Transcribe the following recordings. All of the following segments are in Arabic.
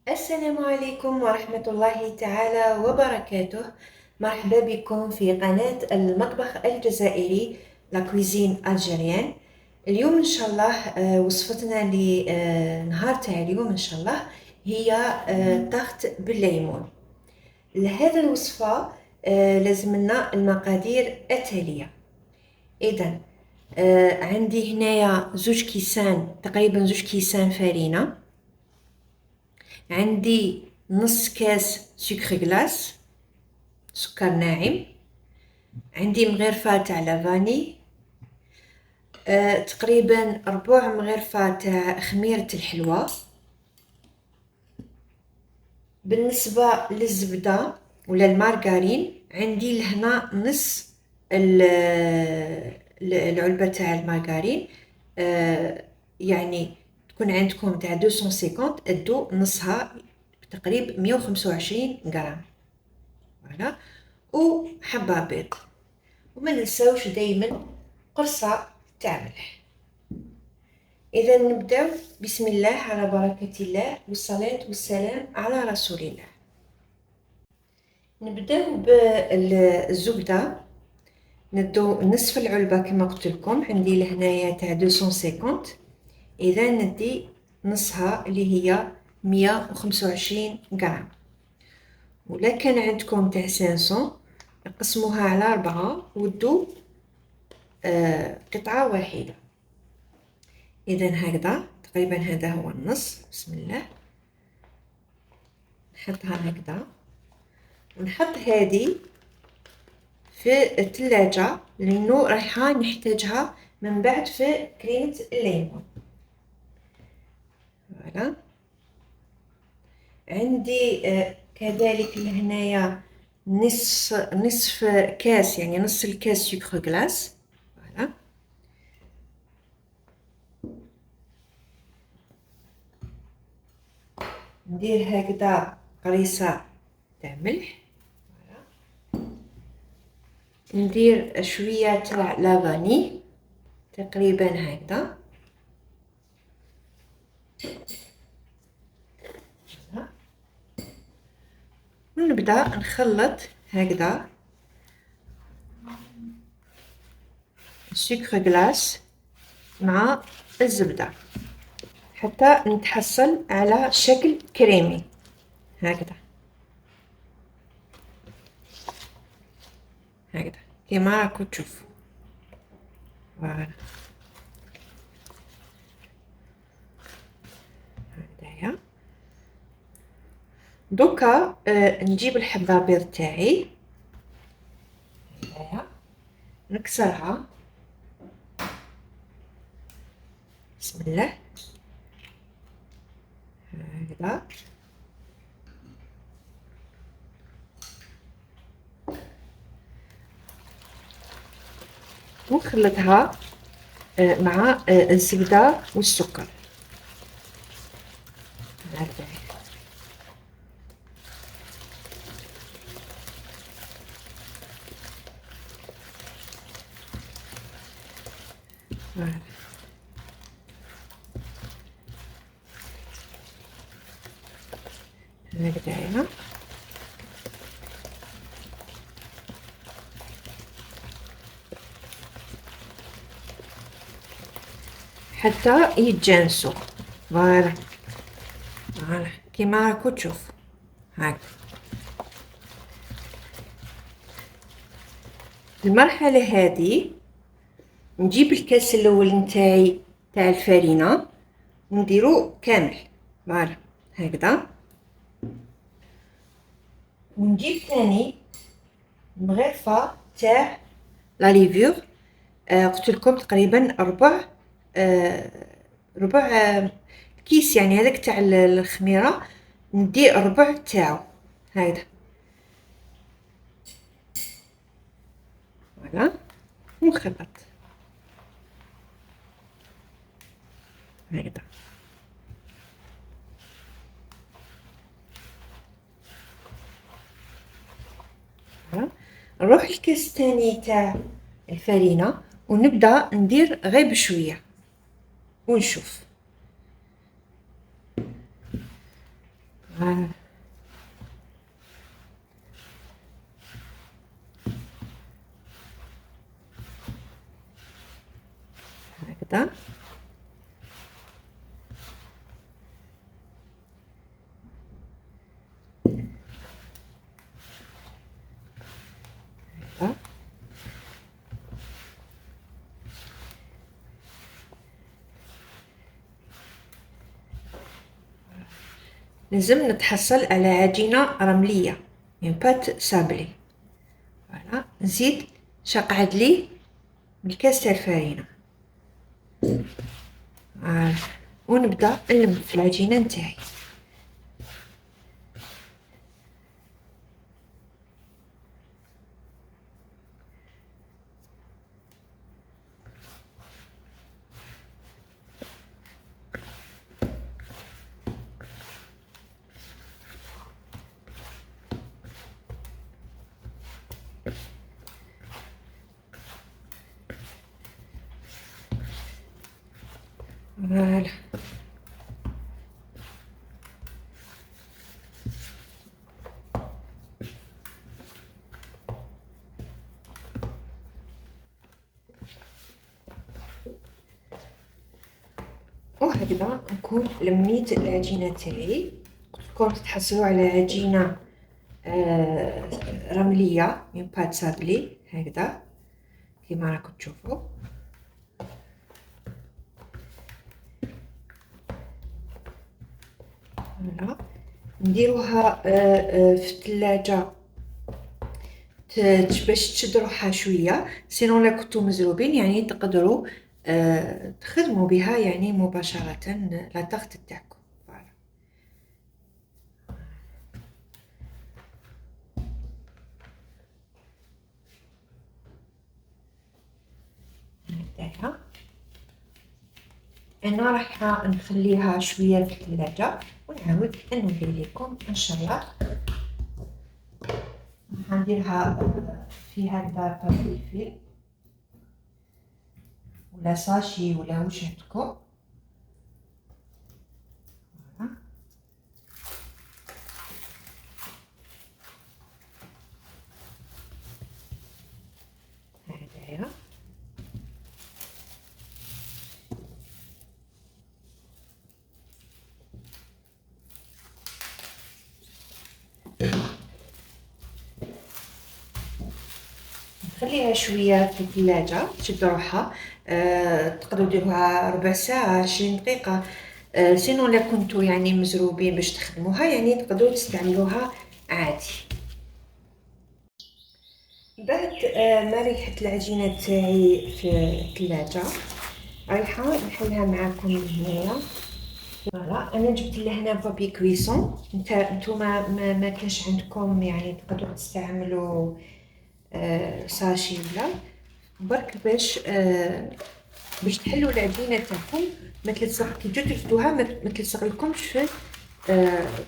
السلام عليكم ورحمة الله تعالى وبركاته. مرحبا بكم في قناة المطبخ الجزائري لا كويزين الجيريان. اليوم ان شاء الله وصفتنا لنهار تاع اليوم ان شاء الله هي طاخت بالليمون. لهذا الوصفة لازم لنا المقادير التالية. اذا عندي هنايا تقريبا زوج كيسان فرينة، عندي نص كاس سكر غلاس سكر ناعم، عندي مغرفة تاع لافاني، تقريبا ربع مغرفة تاع خميرة الحلوى. بالنسبة للزبدة ولا المارغرين عندي لهنا نص العلبة تاع المارغرين، يعني تكون عندكم تاع 250 ادو نصها تقريبا 125 غرام. فوالا، وحبة بيض، وما ننساوش دايما قرصة تاع ملح. اذا نبداو بسم الله على بركة الله والصلاة والسلام على رسول الله. نبداو بالزبدة، ندو نصف العلبة كما قلت لكم، عندي لهنايا تاع 250، اذا ندي نصها اللي هي 125 غرام. ولا كان عندكم تاع 500 قسموها على 4 ودو قطعة واحدة. إذا هكذا تقريبا هذا هو النص. بسم الله، نحطها هكذا ونحط هذه في الثلاجة لأنه رايحة نحتاجها من بعد في كريمة الليمون. فوالا، عندي كذلك لهنايا نصف كاس، يعني نص الكاس سكر غلاس. فوالا، ندير هكذا قريصة تاع ملح، ندير شوية تاع لافاني تقريبا هكذا، ونبدأ نخلط هكذا السكر غلاس مع الزبدة حتى نتحصل على شكل كريمي هكذا كما راكم تشوفوا. فوالا، هكذايا. دوكا نجيب الحبة بيض تاعي هكذايا، نكسرها. بسم الله، هكذا. ونخلطها مع الزبدة والسكر هكذا. هكذايا. حتى يتجانسوا. فوالا، كيما راكم تشوفوا هاك. المرحلة هذه نجيب الكاس الاول نتاعي تاع الفرينة ونديرو كامل. فوالا، هكذا. ونجيب ثاني مغرفة تاع لا ليفور، قلت لكم تقريبا ربع كيس، يعني هذاك تاع الخميرة ندي ربع تاعو هكذا. فوالا، ونخلط هكذا. نروح الكاس الثاني تاع الفرينة ونبدا ندير غير بشويه ونشوف. هكذا لازم نتحصل على عجينة رملية، يعني بات سابلي. فوالا نزيد شقعد ليه بالكاس تاع الفرينة. ونبدا نلم في العجينة نتاعي. فوالا وهكذا نكون لميت العجينة تاعي. قلتلكم تتحصلوا على عجينة رملية من بات سابلي هكذا كيما راكم تشوفوا. فوالا نديروها في الثلاجة باش تشد روحها شويه، سينو لا كنتو مزروبين يعني تقدروا تخدموا بها يعني مباشره لا طاغت تاعكم. فوالا هكذايا. انا راح نخليها شويه في الثلاجه ونعاود نولي لكم ان شاء الله. نديرها في هكذا بابي ولا ساشي ولا واش عندكم. هكذايا خليها شويه في الثلاجه تشد روحها. تقدروا ديروها ربع ساعه 20 دقيقه. سينو لا كنتو يعني مزروبين باش تخدموها يعني تقدروا تستعملوها عادي. بعد ما ريحت العجينه تاعي في الثلاجه رايحه نحلها معاكم هنايا. فوالا انا جبت لهنا بابي كويسون. نتوما ما كانش عندكم يعني تقدروا تستعملوا ساشي ولا برك باش تحلوا العجينه تاعكم ما تلصق كي تجوا ترفدوها ما تلصق لكمش في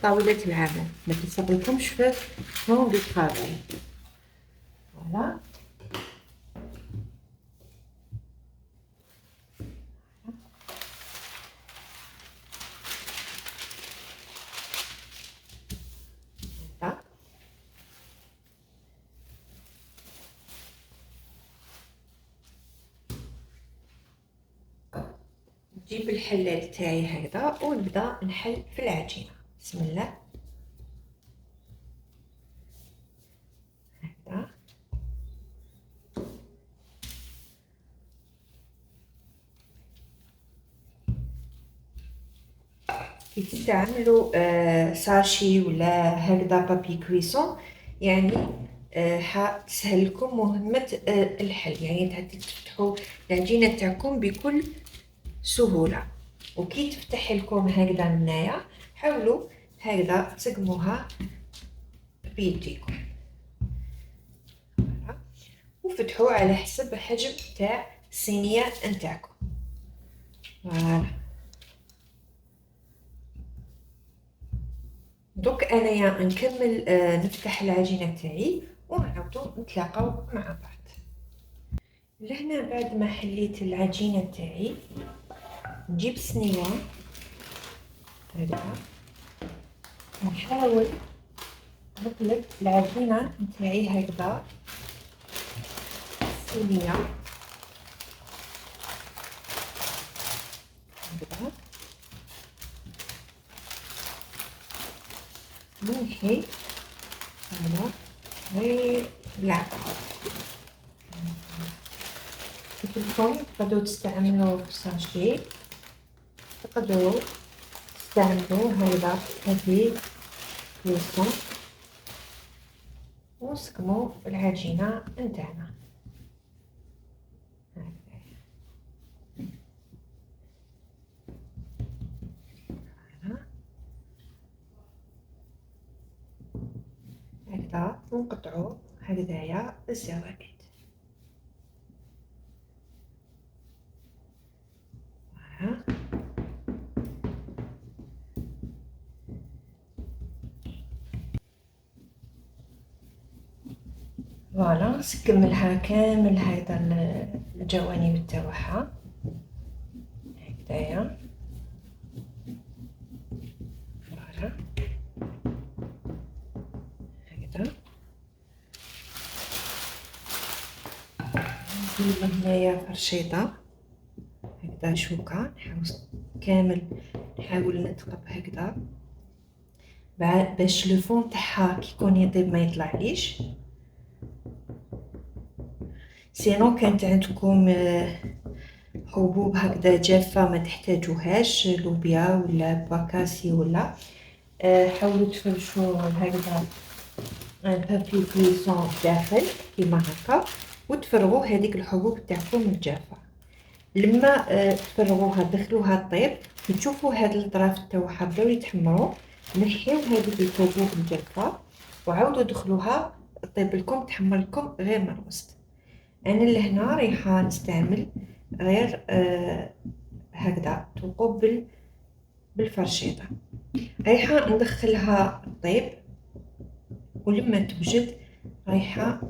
طاوله العمل، ما تلصق لكمش في فون دو طرافاي. فوالا هكذا. نجيب الحلال تاعي هكذا ونبدا نحل في العجينه. بسم الله هكذا. كي تستعملوا ساشي ولا هكذا بابي كويسون يعني حتسهل لكم مهمة الحل، يعني تفتحوا العجينة تاعكم بكل سهولة. وكي تفتح لكم هكذا منايا حاولوا هكذا تسقموها بيديكم وفتحوا على حسب حجم تاع الصينية نتاعكم. فوالا دوك انايا نكمل نفتح العجينه تاعي ونعاودو نتلاقاو مع بعض. لهنا بعد ما حليت العجينه تاعي نجيب صينيه هكذا نحاول نقلب العجينة نتاعي هكذا الصينية هكذا، ننحي هذا غير بالعقل. قلت لكم تقدروا تستعملوا ساشي، تقدروا تستعملوا هذا هذه كيسون ونسكموا العجينة نتاعنا هكذا، ونقطعوا هكذايا الزوائد. فوالا نكملها كامل هذا الجوانب تاعها هكذايا. فوالا هكذا ندير هنايا فرشيطة هكذا، شوكة نحاول كامل نحاول نثقب هكذا باش لو فون تاعها كي يكون يطيب ما يطلعليش. سينو كانت عندكم حبوب هكذا جافة ما تحتاجوهاش، لوبيا ولا باكاسي ولا حاولوا تفرشوا هكذا بابي كليسون داخل كيما هكا، وتفرغوا هذيك الحبوب تاعكم الجافة. لما تفرغوها دخلوها طيب، تشوفوا هاد الاطراف تاعها بداو يتحمروا، نحيو هذيك الحبوب الجافة وعاودوا دخلوها طيب لكم تحمر لكم غير من الوسط. انا لهنا رايحه نستعمل غير هكذا تقبل بالفرشيطه، رايحه ندخلها طيب، ولما توجد رايحه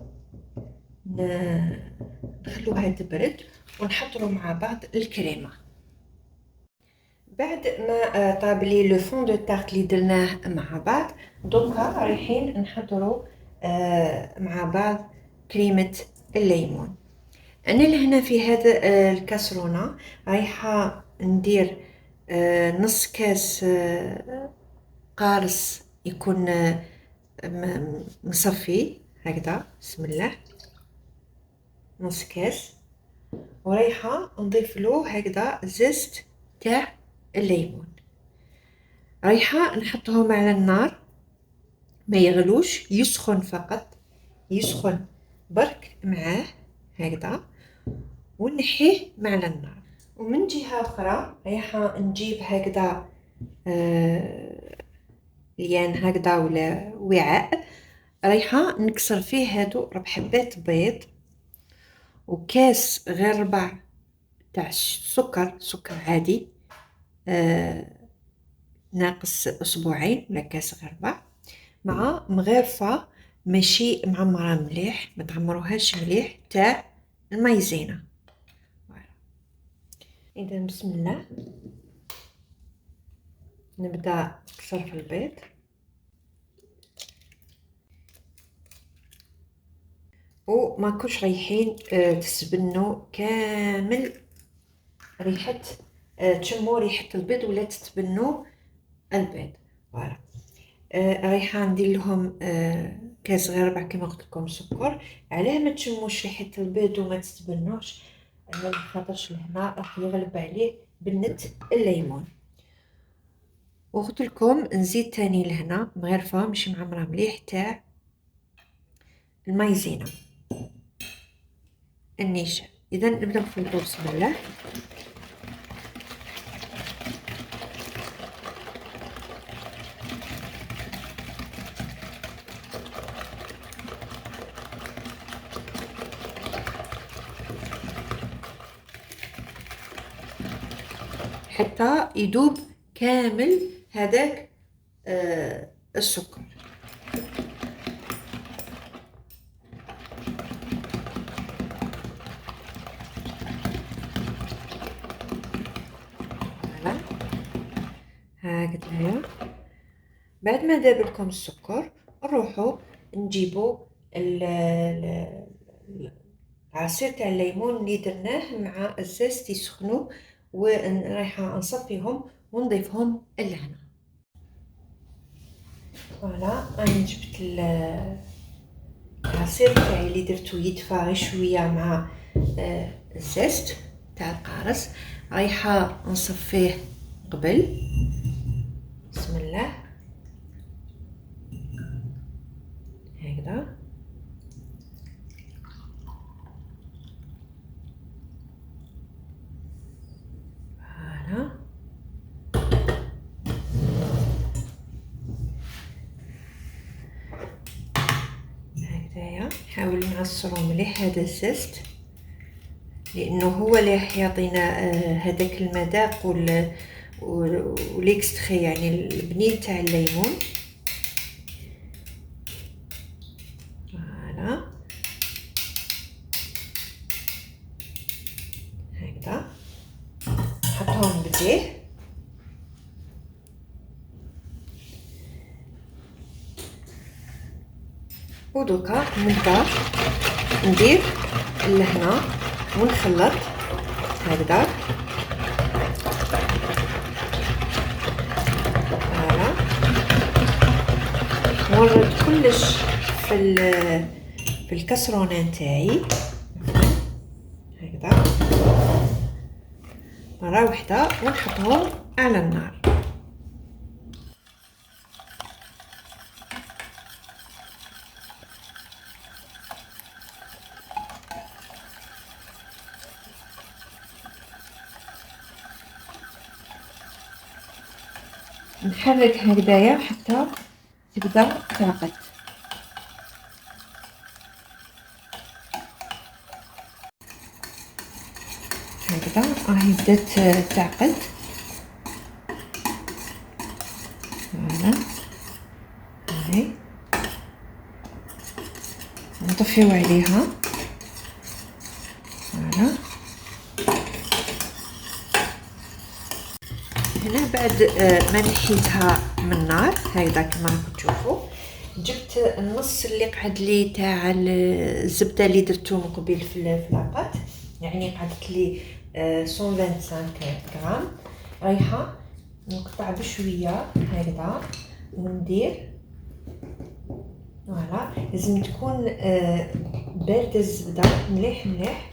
نخلوها تبرد ونحضروا مع بعض الكريمه. بعد ما طاب لي لو فون دو تارت اللي درناه مع بعض، دوكا رايحين نحضروا مع بعض كريمه الليمون. انا لهنا في هذا الكاسرونه رايحه ندير نص كاس قارص يكون مصفي هكذا، بسم الله، نص كاس، ورايحه نضيف له هكذا زيت تاع الليمون، رايحه نحطهم على النار ما يغلوش، يسخن فقط، يسخن برك معاه هكذا، ونحيه مع النار. ومن جهة أخرى رايحة نجيب هكذا ليان هكذا ولا وعاء، رايحة نكسر فيه هادو 4 حبات بيض، وكاس غير ربع تاع سكر عادي ناقص أسبوعين ولا كاس غير ربع، مع مغرفة ماشي معمرة مليح، ما تعمروهاش مليح، تاع المايزينا. إذا بسم الله نبدأ نكسر في البيض، وما كوش رايحين تسبنوا كامل ريحة، تشموا ريحة البيض ولا تتبنوا البيض. فوالا رايحة ندير لهم كاس غير ربع كما قلت لكم سكر. علاه ما تشموش ريحة البيض وما تتبنوش؟ خاطرش لهنا راح يغلب عليه بنة الليمون. وقلت لكم نزيد تاني لهنا مغرفة ماشي معمرة مليح تاع المايزينا النيشان. اذا نبدا نخلطو بسم الله. حتى يذوب كامل هذاك السكر. هكذايا. بعد ما ذاب لكم السكر نروحو نجيبو العصير تاع الليمون اللي درناه مع الزيت يسخنوا، ورايحه نصفيهم ونضيفهم لهنا. فوالا راني جبت العصير تاعي اللي درتو يدفى غير شويه مع الزيت تاع القارص، رايحه نصفيه قبل. بسم الله هكذا. فوالا هكذايا نحاول نعصرو مليح هذا الزيت، لانه هو اللي راح يعطينا هذاك المذاق وليكستري، يعني البنين تاع الليمون. فوالا هكذا نحطهم بديه. ودوكا نبدا ندير لهنا ونخلط هكذا. فوالا نورد كلش في الكسرونه نتاعي هكذا مره واحده، ونحطهم على النار. نحرك هكذايا حتى تبدا تعقد. هكذا راهي بدات تعقد. فوالا هاي نطفيو عليها. فوالا هنا بعد ما نحيتها من النار هكذا كما راكم تشوفوا، جبت النص اللي قعد لي تاع الزبده اللي درتو من قبيل في لاطات، يعني قعدت لي 125 غرام. رايحه نقطع بشويه هكذا وندير. فوالا لازم تكون بارده الزبده مليح مليح،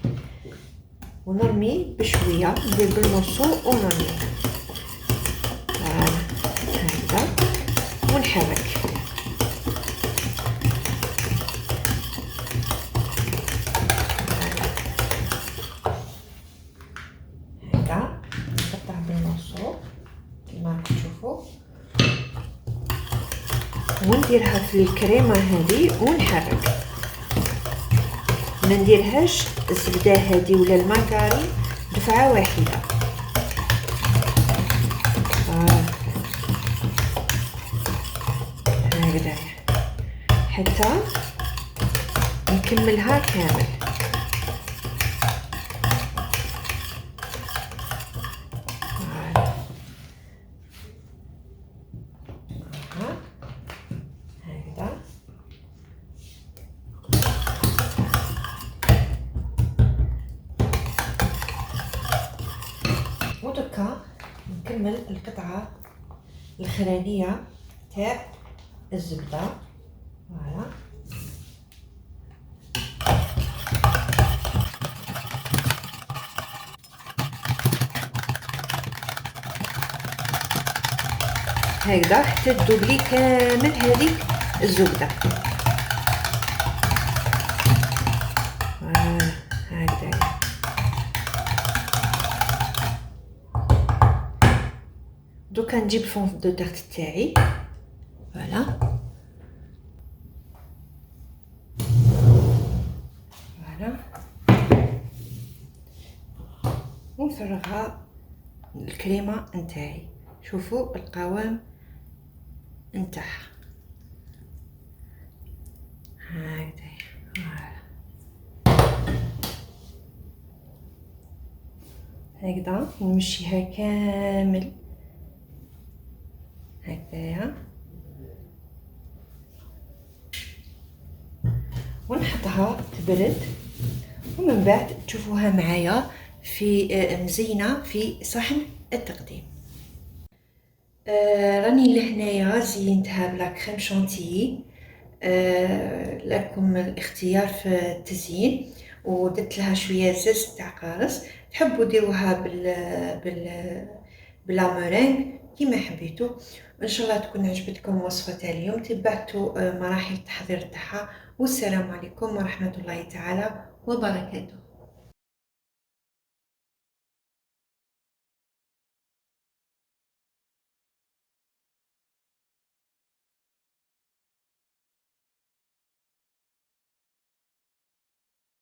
ونرمي بشويه، ندير بالمصو ونرمي. فوالا هكذا ونحرك. هكذا نقطع بالمصو كما راكم تشوفوا، ونديرها في الكريمه هذه ونحرك. ما نديرهاش الزبده هذه ولا الماكاري دفعه واحده. هكذا حتى نكملها كامل. هكذا ودكا نكمل القطعه الاخرانيه تاع الزبده. فوالا هكذا حتى تذوب لي كامل هذيك الزبده. فوالا هكذا دوكا نجيب الفون دو تارت تاعي. فوالا فوالا ونفرغها الكريمه نتاعي. شوفوا القوام نتاعها هكذا. هكذا نمشيها كامل هكذايا. ونحطها تبرد، ومن بعد تشوفوها معايا في مزينة في صحن التقديم. راني لهنايا زينتها بلا كريم شانتيي. لكم الاختيار في التزيين، ودرت لها شويه زز تاع قارص. تحبوا ديروها بلا مورينغ كيما حبيتوا. ان شاء الله تكون عجبتكم وصفه تاع اليوم، تبعتوا مراحل التحضير تاعها. والسلام عليكم ورحمه الله تعالى وبركاته.